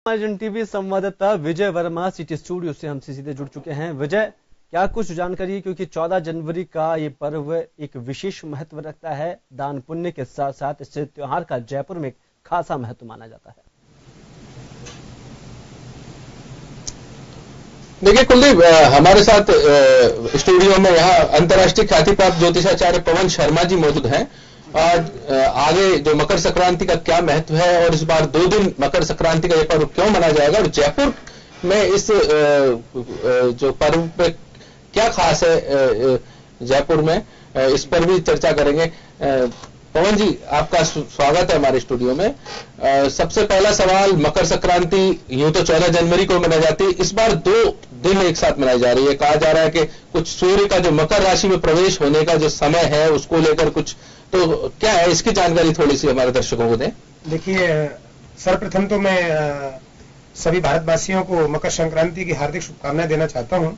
Arjun TV संवाददाता विजय Verma city studio से हमसे सीधे जुड़ चुके हैं। विजय, क्या कुछ जानकारी है, क्योंकि 14 जनवरी का ये पर्व एक विशेष महत्व रखता है। दान पुण्य के साथ साथ इस त्योहार का जयपुर में एक खासा महत्व माना जाता है। देखिए कुलदीप, हमारे साथ स्टूडियो में यहाँ अंतर्राष्ट्रीय ख्याति प्राप्त ज्योतिषाचार्य पवन शर्मा जी मौजूद हैं। और आगे जो मकर संक्रांति का क्या महत्व है और इस बार 2 दिन मकर संक्रांति का ये पर्व क्यों मनाया जाएगा और जयपुर में इस जो पर्व पे क्या खास है जयपुर में, इस पर भी चर्चा करेंगे। पवन जी, आपका स्वागत है हमारे स्टूडियो में। सबसे पहला सवाल, मकर संक्रांति यूं तो 14 जनवरी को मनाई जाती है, इस बार 2 दिन एक साथ मनाई जा रही है। कहा जा रहा है कि कुछ सूर्य का जो मकर राशि में प्रवेश होने का जो समय है उसको लेकर कुछ, तो क्या है इसकी जानकारी थोड़ी सी हमारे दर्शकों को दें। देखिए, सर्वप्रथम तो मैं सभी भारतवासियों को मकर संक्रांति की हार्दिक शुभकामनाएं देना चाहता हूं।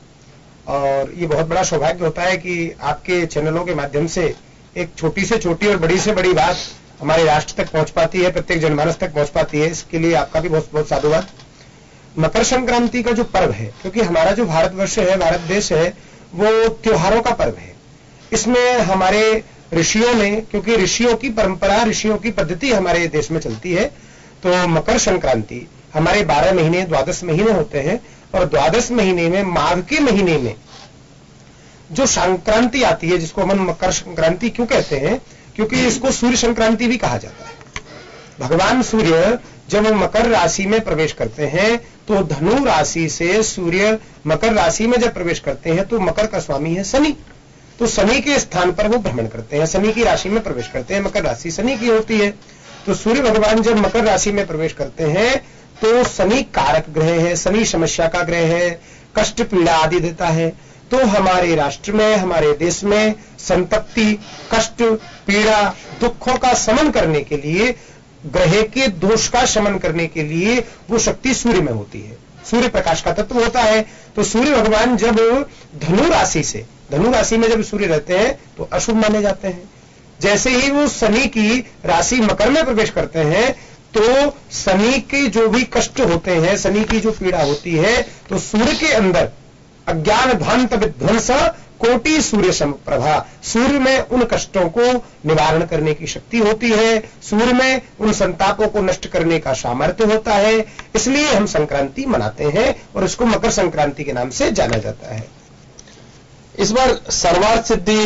और ये बहुत बड़ा सौभाग्य होता है कि आपके चैनलों के माध्यम से एक छोटी से छोटी और बड़ी से बड़ी बात हमारे राष्ट्र तक पहुंच पाती है, प्रत्येक जनमानस तक पहुंच पाती है। इसके लिए आपका भी बहुत बहुत साधुवाद। मकर संक्रांति का जो पर्व है, क्योंकि हमारा जो भारतवर्ष है, भारत देश है, वो त्योहारों का पर्व है। इसमें हमारे ऋषियों ने, क्योंकि ऋषियों की परंपरा, ऋषियों की पद्धति हमारे देश में चलती है, तो मकर संक्रांति हमारे 12 महीने, 12 महीने होते हैं। और 12 महीने में माघ के महीने में जो संक्रांति आती है, जिसको हम मकर संक्रांति क्यों कहते हैं, क्योंकि इसको सूर्य संक्रांति भी कहा जाता है। भगवान सूर्य जब मकर राशि में प्रवेश करते हैं, तो धनु राशि से सूर्य मकर राशि में जब प्रवेश करते हैं, तो मकर का स्वामी है शनि। तो शनि के स्थान पर वो भ्रमण करते हैं, शनि की राशि में प्रवेश करते हैं। मकर राशि शनि की होती है। तो सूर्य भगवान जब मकर राशि में प्रवेश करते हैं, तो शनि कारक ग्रह है, शनि समस्या का ग्रह है, कष्ट पीड़ा आदि देता है। तो हमारे राष्ट्र में, हमारे देश में संतप्ति, कष्ट, पीड़ा, दुखों का शमन करने के लिए, ग्रह के दोष का शमन करने के लिए वो शक्ति सूर्य में होती है। सूर्य प्रकाश का तत्व होता है। तो सूर्य भगवान जब धनु राशि में जब सूर्य रहते हैं, तो अशुभ माने जाते हैं। जैसे ही वो शनि की राशि मकर में प्रवेश करते हैं, तो शनि के जो भी कष्ट होते हैं, शनि की जो पीड़ा होती है, तो सूर्य के अंदर अज्ञान ध्वांत विध्वंस कोटि सूर्य समप्रभा, सूर्य में उन कष्टों को निवारण करने की शक्ति होती है, सूर्य में उन संतापों को नष्ट करने का सामर्थ्य होता है। इसलिए हम संक्रांति मनाते हैं और इसको मकर संक्रांति के नाम से जाना जाता है। इस बार सर्वार्थ सिद्धि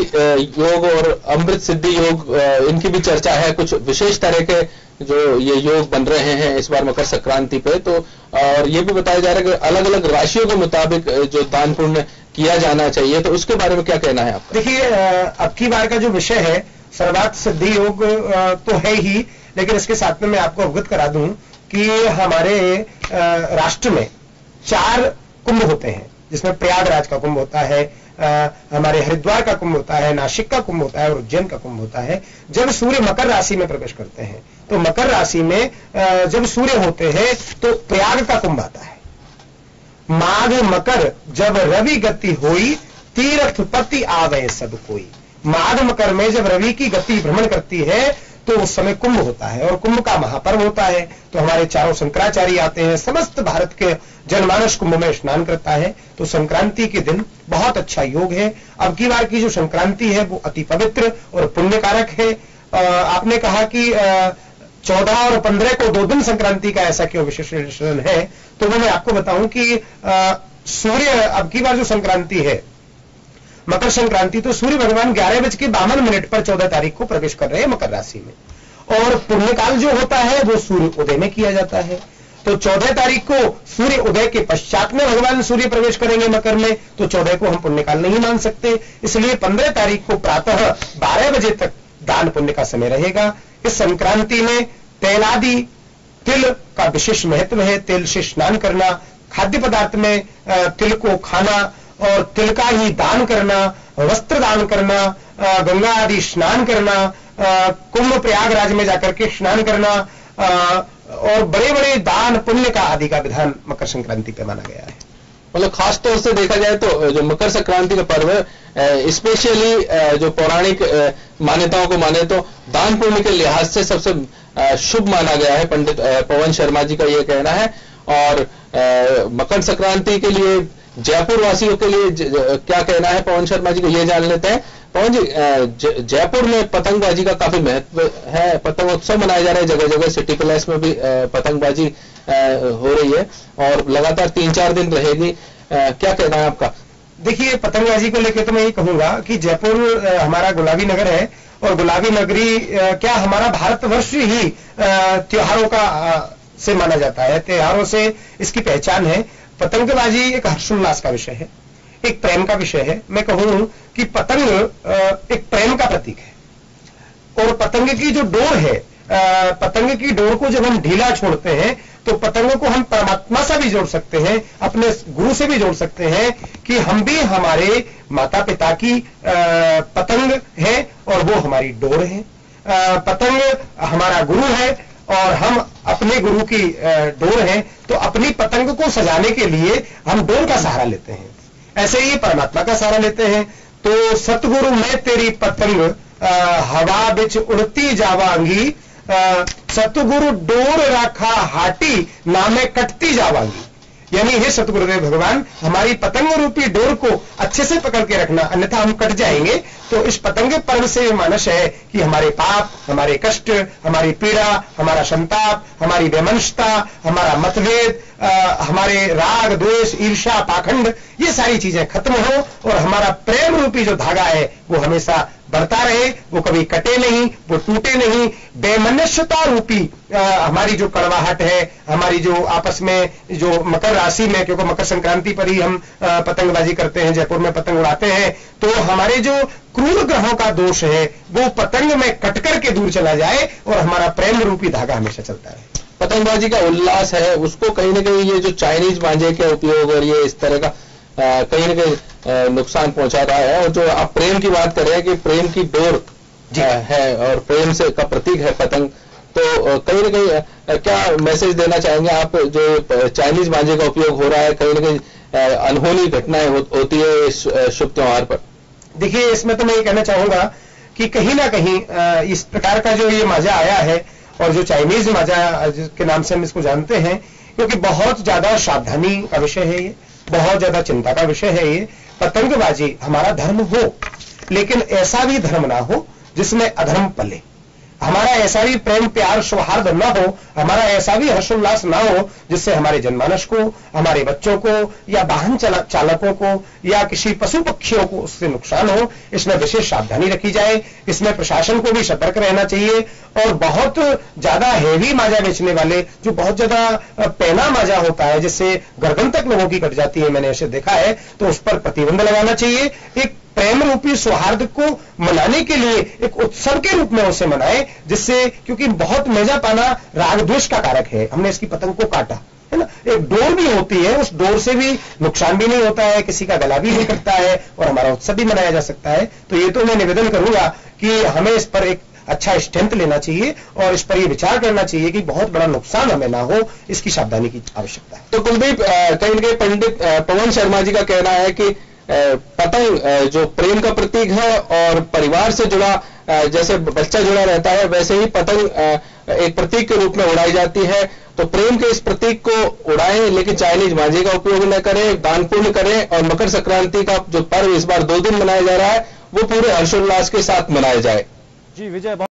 योग और अमृत सिद्धि योग, इनकी भी चर्चा है। कुछ विशेष तरह के जो ये योग बन रहे हैं इस बार मकर संक्रांति पे, तो और ये भी बताया जा रहा है कि अलग अलग राशियों के मुताबिक जो दान पुण्य किया जाना चाहिए, तो उसके बारे में क्या कहना है आपका? देखिए, अब की बार का जो विषय है सर्वार्थ सिद्धि योग तो है ही, लेकिन इसके साथ में मैं आपको अवगत करा दूं कि हमारे राष्ट्र में 4 कुंभ होते हैं, जिसमें प्रयागराज का कुंभ होता है, हमारे हरिद्वार का कुंभ होता है, नासिक का कुंभ होता है और उज्जैन का कुंभ होता है। जब सूर्य मकर राशि में प्रवेश करते हैं, तो मकर राशि में जब सूर्य होते हैं, तो प्रयाग का कुंभ आता है। माघ मकर जब रवि गति होई, तीर्थ पति आवे सब कोई। माघ मकर में जब रवि की गति भ्रमण करती है, तो उस समय कुंभ होता है और कुंभ का महापर्व होता है। तो हमारे चारों शंकराचार्य आते हैं, समस्त भारत के जनमानस कुंभ में स्नान करता है। तो संक्रांति के दिन बहुत अच्छा योग है। अब की बार की जो संक्रांति है वो अति पवित्र और पुण्यकारक है। आपने कहा कि 14 और 15 को 2 दिन संक्रांति का ऐसा क्यों विशेषण है, तो वो मैं आपको बताऊं कि सूर्य, अब की बार जो संक्रांति है मकर संक्रांति, तो सूर्य भगवान 11:52 पर 14 तारीख को प्रवेश कर रहे हैं मकर राशि में। और पुण्यकाल जो होता है वो सूर्य उदय में किया जाता है। तो 14 तारीख को सूर्य उदय के पश्चात में भगवान सूर्य प्रवेश करेंगे मकर में, तो 14 को हम पुण्यकाल नहीं मान सकते। इसलिए 15 तारीख को प्रातः 12 बजे तक दान पुण्य का समय रहेगा। इस संक्रांति में तेलादि, तिल का विशेष महत्व है। तिल से स्नान करना, खाद्य पदार्थ में तिल को खाना और तिल का ही दान करना, वस्त्र दान करना, गंगा आदि स्नान करना, कुंभ प्रयागराज में जाकर के स्नान करना और बड़े बड़े दान पुण्य का आदि का विधान मकर संक्रांति पे माना गया है। मतलब खास तौर से देखा जाए तो जो मकर संक्रांति का पर्व है, स्पेशली जो पौराणिक मान्यताओं को माने तो दान पुण्य के लिहाज से सबसे शुभ माना गया है। पंडित पवन शर्मा जी का यह कहना है। और मकर संक्रांति के लिए जयपुर वासियों के लिए क्या कहना है पवन शर्मा जी को, ये जान लेते हैं। पवन जी, जयपुर में पतंगबाजी का काफी महत्व है, पतंग उत्सव मनाया जा रहा है, जगह जगह सिटी पैलेस में भी पतंगबाजी हो रही है और लगातार 3-4 दिन रहेगी, क्या कहना है आपका? देखिए, पतंगबाजी को लेकर तो मैं ये कहूंगा कि जयपुर हमारा गुलाबी नगर है और गुलाबी नगरी क्या हमारा भारतवर्ष ही त्योहारों का से माना जाता है, त्योहारों से इसकी पहचान है। पतंगबाजी एक हर्षोल्लास का विषय है, एक प्रेम का विषय है। मैं कहूं कि पतंग एक प्रेम का प्रतीक है और पतंग की जो डोर है, पतंग की डोर को जब हम ढीला छोड़ते हैं तो पतंगों को हम परमात्मा से भी जोड़ सकते हैं, अपने गुरु से भी जोड़ सकते हैं कि हम भी हमारे माता पिता की पतंग है और वो हमारी डोर है। पतंग हमारा गुरु है और हम अपने गुरु की डोर हैं, तो अपनी पतंग को सजाने के लिए हम डोर का सहारा लेते हैं, ऐसे ही परमात्मा का सहारा लेते हैं। तो सतगुरु मैं तेरी पतंग हवा बिच उड़ती जावांगी, सतगुरु डोर राखा हाटी ना मैं कटती जावांगी। यानी हे सतगुरुदेव भगवान, हमारी पतंग रूपी डोर को अच्छे से पकड़ के रखना, अन्यथा हम कट जाएंगे। तो इस पतंग पर्व से मानस है कि हमारे पाप, हमारे कष्ट, हमारी पीड़ा, हमारा संताप, हमारी वैमनस्यता, हमारा मतभेद, हमारे राग द्वेष ईर्ष्या पाखंड, ये सारी चीजें खत्म हो और हमारा प्रेम रूपी जो धागा है वो हमेशा बढ़ता रहे, वो कभी कटे नहीं, वो टूटे नहीं। बेमनस्यता रूपी हमारी जो कड़वाहट है, हमारी जो आपस में जो मकर राशि में, क्योंकि मकर संक्रांति पर ही हम पतंगबाजी करते हैं, जयपुर में पतंग उड़ाते हैं, तो हमारे जो क्रूर ग्रहों का दोष है वो पतंग में कट करके दूर चला जाए और हमारा प्रेम रूपी धागा हमेशा चलता रहे। पतंगबाजी का उल्लास है, उसको कहीं ना कहीं ये जो चाइनीज मांझे के उपयोग और ये इस तरह का कहीं ना कहीं नुकसान पहुंचा रहा है। और जो आप प्रेम की बात कर रहे हैं कि प्रेम की डोर है और प्रेम से का प्रतीक है पतंग, तो कहीं ना कहीं क्या मैसेज देना चाहेंगे आप? जो चाइनीज मांझे का उपयोग हो रहा है, कहीं ना कहीं अनहोनी घटनाएं होती है इस शुभ त्योहार पर। देखिए, इसमें तो मैं ये कहना चाहूंगा कि कहीं ना कहीं इस प्रकार का जो ये मांझा आया है और जो चाइनीज मांझा के नाम से हम इसको जानते हैं, क्योंकि बहुत ज्यादा सावधानी का विषय है ये, बहुत ज्यादा चिंता का विषय है ये। पतंगबाजी हमारा धर्म हो, लेकिन ऐसा भी धर्म ना हो जिसमें अधर्म पले। हमारा ऐसा भी प्रेम प्यार सौहार्द न हो, हमारा ऐसा भी हर्षोल्लास ना हो जिससे हमारे जनमानस को, हमारे बच्चों को या वाहन चालकों को या किसी पशु पक्षियों को उससे नुकसान हो। इसमें विशेष सावधानी रखी जाए, इसमें प्रशासन को भी सतर्क रहना चाहिए। और बहुत ज्यादा हेवी मांझा बेचने वाले, जो बहुत ज्यादा पैना मांझा होता है जिससे गर्दन तक लोगों की कट जाती है, मैंने ऐसे देखा है, तो उस पर प्रतिबंध लगाना चाहिए। एक प्रेम रूपी सौहार्द को मनाने के लिए एक उत्सव के रूप में उसे मनाए, जिससे, क्योंकि बहुत मेजा पाना राग द्वेष का कारक है। हमने इसकी पतंग को काटा है ना, एक डोर भी होती है, उस डोर से भी नुकसान भी नहीं होता है, किसी का गला भी नहीं कटता है और हमारा उत्सव भी मनाया जा सकता है। तो ये तो मैं निवेदन करूंगा कि हमें इस पर एक अच्छा स्टैंड लेना चाहिए और इस पर यह विचार करना चाहिए कि बहुत बड़ा नुकसान हमें ना हो, इसकी सावधानी की आवश्यकता है। तो कुलदीप, कहीं न कहीं पंडित पवन शर्मा जी का कहना है कि पतंग जो प्रेम का प्रतीक है और परिवार से जुड़ा, जैसे बच्चा जुड़ा रहता है वैसे ही पतंग एक प्रतीक के रूप में उड़ाई जाती है। तो प्रेम के इस प्रतीक को उड़ाएं, लेकिन चाइनीज मांझे का उपयोग न करें, दान पुण्य करें और मकर संक्रांति का जो पर्व इस बार 2 दिन मनाया जा रहा है वो पूरे हर्षोल्लास के साथ मनाया जाए। जी विजय।